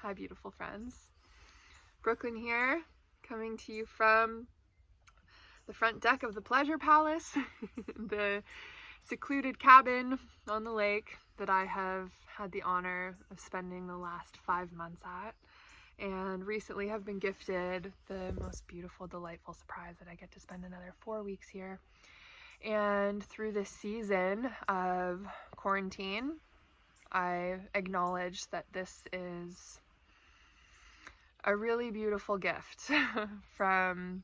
Hi, beautiful friends. Brooklyn here, coming to you from the front deck of the Pleasure Palace, the secluded cabin on the lake that I have had the honor of spending the last 5 months at, and recently have been gifted the most beautiful, delightful surprise that I get to spend another 4 weeks here. And through this season of quarantine, I acknowledge that this is a really beautiful gift from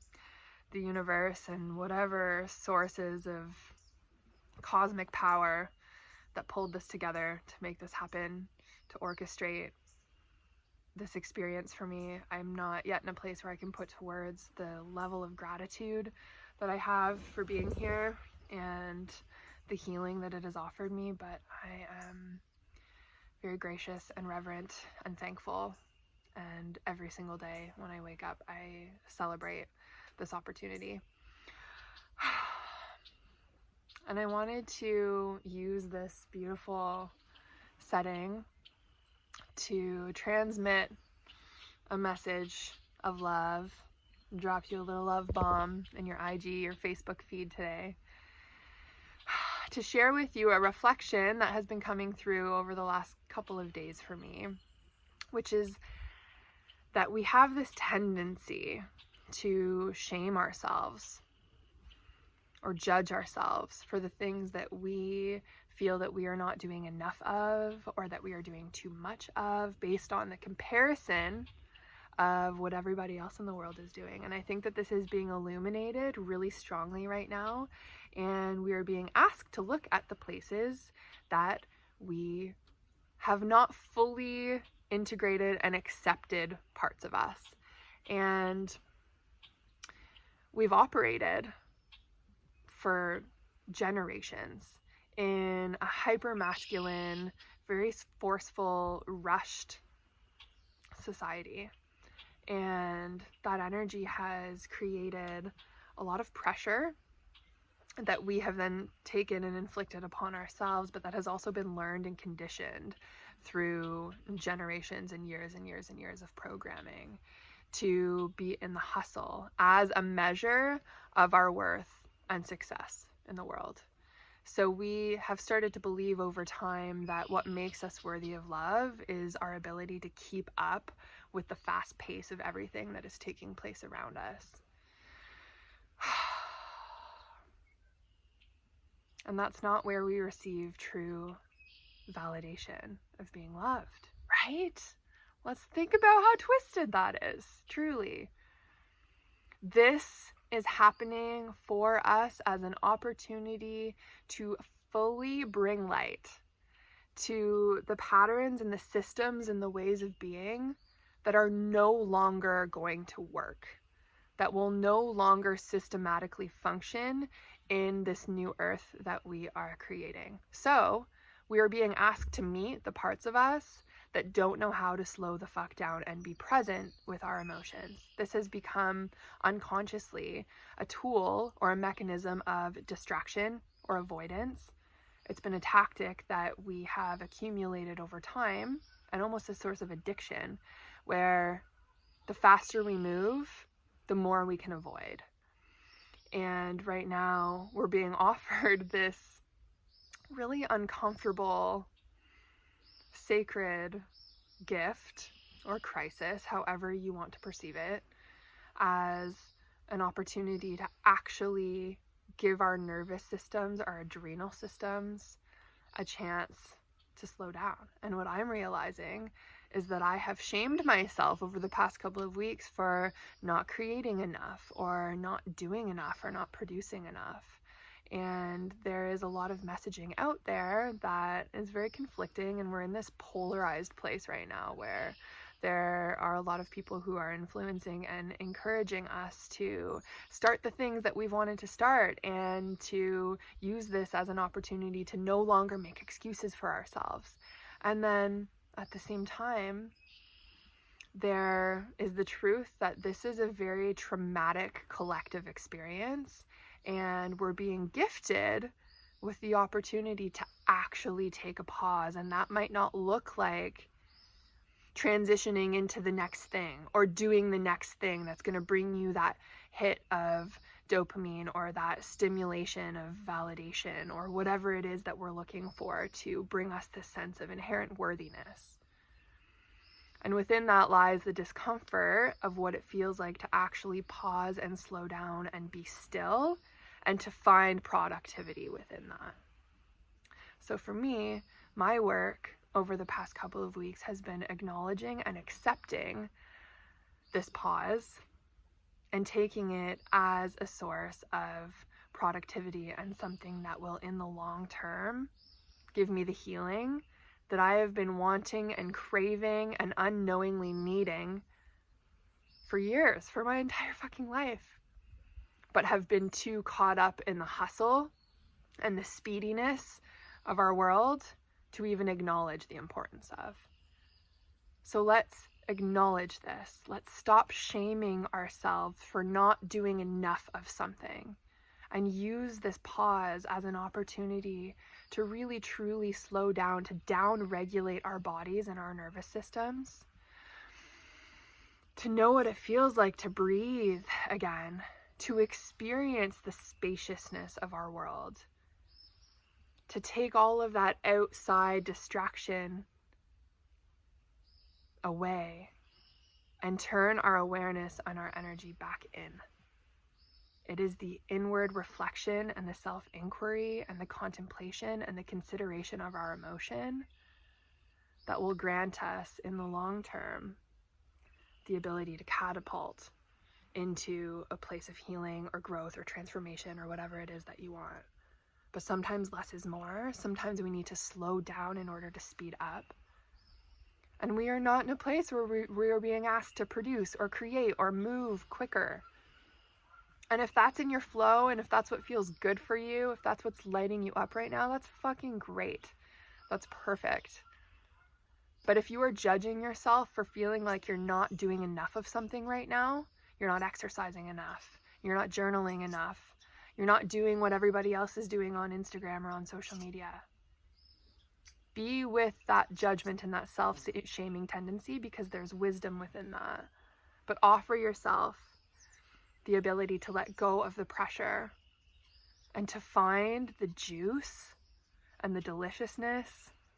the universe and whatever sources of cosmic power that pulled this together to make this happen, to orchestrate this experience for me. I'm not yet in a place where I can put to words the level of gratitude that I have for being here and the healing that it has offered me, but I am very gracious and reverent and thankful, and every single day when I wake up I celebrate this opportunity. And I wanted to use this beautiful setting to transmit a message of love, drop you a little love bomb in your IG or Facebook feed today, to share with you a reflection that has been coming through over the last couple of days for me, which is that we have this tendency to shame ourselves or judge ourselves for the things that we feel that we are not doing enough of, or that we are doing too much of, based on the comparison of what everybody else in the world is doing. And I think that this is being illuminated really strongly right now, and we are being asked to look at the places that we have not fully integrated and accepted parts of us. And we've operated for generations in a hyper-masculine, very forceful, rushed society. And that energy has created a lot of pressure that we have then taken and inflicted upon ourselves, but that has also been learned and conditioned through generations and years and years and years of programming to be in the hustle as a measure of our worth and success in the world. So we have started to believe over time that what makes us worthy of love is our ability to keep up with the fast pace of everything that is taking place around us. And that's not where we receive true validation of being loved, right? Let's think about how twisted that is, truly. This is happening for us as an opportunity to fully bring light to the patterns and the systems and the ways of being that are no longer going to work, that will no longer systematically function in this new earth that we are creating. So we are being asked to meet the parts of us that don't know how to slow the fuck down and be present with our emotions. This has become unconsciously a tool or a mechanism of distraction or avoidance. It's been a tactic that we have accumulated over time, and almost a source of addiction, where the faster we move, the more we can avoid. And right now we're being offered this really uncomfortable, sacred gift or crisis, however you want to perceive it, as an opportunity to actually give our nervous systems, our adrenal systems, a chance to slow down. And what I'm realizing is that I have shamed myself over the past couple of weeks for not creating enough, or not doing enough, or not producing enough. And there is a lot of messaging out there that is very conflicting, and we're in this polarized place right now where there are a lot of people who are influencing and encouraging us to start the things that we've wanted to start, and to use this as an opportunity to no longer make excuses for ourselves. And then at the same time, there is the truth that this is a very traumatic collective experience, and we're being gifted with the opportunity to actually take a pause. And that might not look like transitioning into the next thing or doing the next thing that's going to bring you that hit of dopamine or that stimulation of validation or whatever it is that we're looking for to bring us this sense of inherent worthiness. And within that lies the discomfort of what it feels like to actually pause and slow down and be still and to find productivity within that. So for me, my work over the past couple of weeks has been acknowledging and accepting this pause and taking it as a source of productivity and something that will, in the long term, give me the healing that I have been wanting and craving and unknowingly needing for years, for my entire fucking life, but have been too caught up in the hustle and the speediness of our world to even acknowledge the importance of. So let's acknowledge this. Let's stop shaming ourselves for not doing enough of something and use this pause as an opportunity to really truly slow down, to down-regulate our bodies and our nervous systems, to know what it feels like to breathe again, to experience the spaciousness of our world, to take all of that outside distraction away and turn our awareness and our energy back in. It is the inward reflection and the self-inquiry and the contemplation and the consideration of our emotion that will grant us in the long term the ability to catapult into a place of healing or growth or transformation or whatever it is that you want. But sometimes less is more. Sometimes we need to slow down in order to speed up. And we are not in a place where we are being asked to produce or create or move quicker. And if that's in your flow and if that's what feels good for you, if that's what's lighting you up right now, that's fucking great. That's perfect. But if you are judging yourself for feeling like you're not doing enough of something right now, you're not exercising enough, you're not journaling enough, you're not doing what everybody else is doing on Instagram or on social media. Be with that judgment and that self-shaming tendency because there's wisdom within that. But offer yourself the ability to let go of the pressure and to find the juice and the deliciousness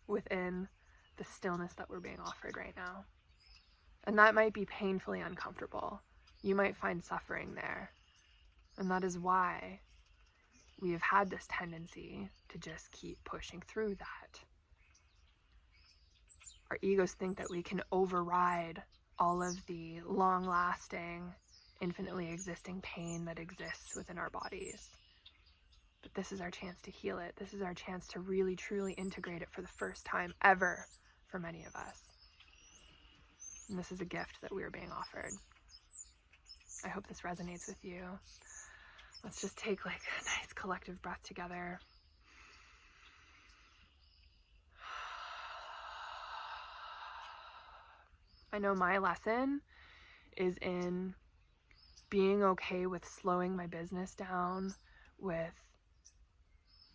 within the stillness that we're being offered right now. And that might be painfully uncomfortable. You might find suffering there. And that is why we have had this tendency to just keep pushing through that. Our egos think that we can override all of the long-lasting, infinitely existing pain that exists within our bodies. But this is our chance to heal it. This is our chance to really, truly integrate it for the first time ever for many of us. And this is a gift that we are being offered. I hope this resonates with you. Let's just take like a nice collective breath together. I know my lesson is in being okay with slowing my business down, with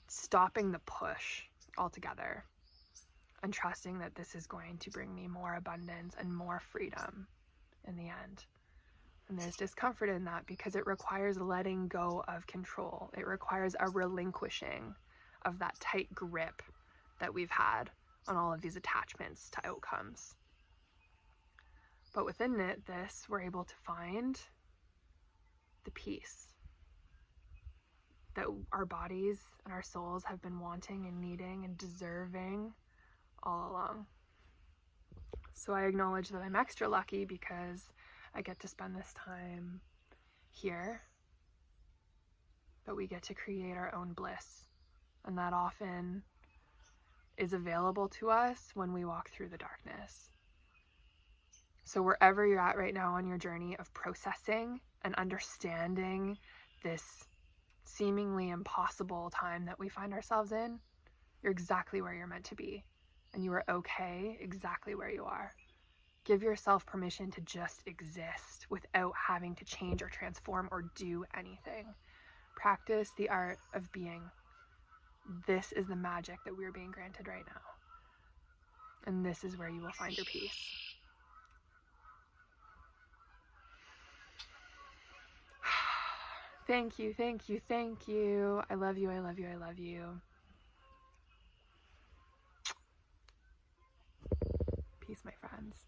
stopping the push altogether, and trusting that this is going to bring me more abundance and more freedom in the end. And there's discomfort in that because it requires letting go of control. It requires a relinquishing of that tight grip that we've had on all of these attachments to outcomes. But within this, we're able to find the peace that our bodies and our souls have been wanting and needing and deserving all along. So I acknowledge that I'm extra lucky because I get to spend this time here, but we get to create our own bliss. And that often is available to us when we walk through the darkness. So wherever you're at right now on your journey of processing and understanding this seemingly impossible time that we find ourselves in, you're exactly where you're meant to be. And you are okay exactly where you are. Give yourself permission to just exist without having to change or transform or do anything. Practice the art of being. This is the magic that we're being granted right now. And this is where you will find your peace. Thank you, thank you, thank you. I love you, I love you, I love you. Peace, my friends.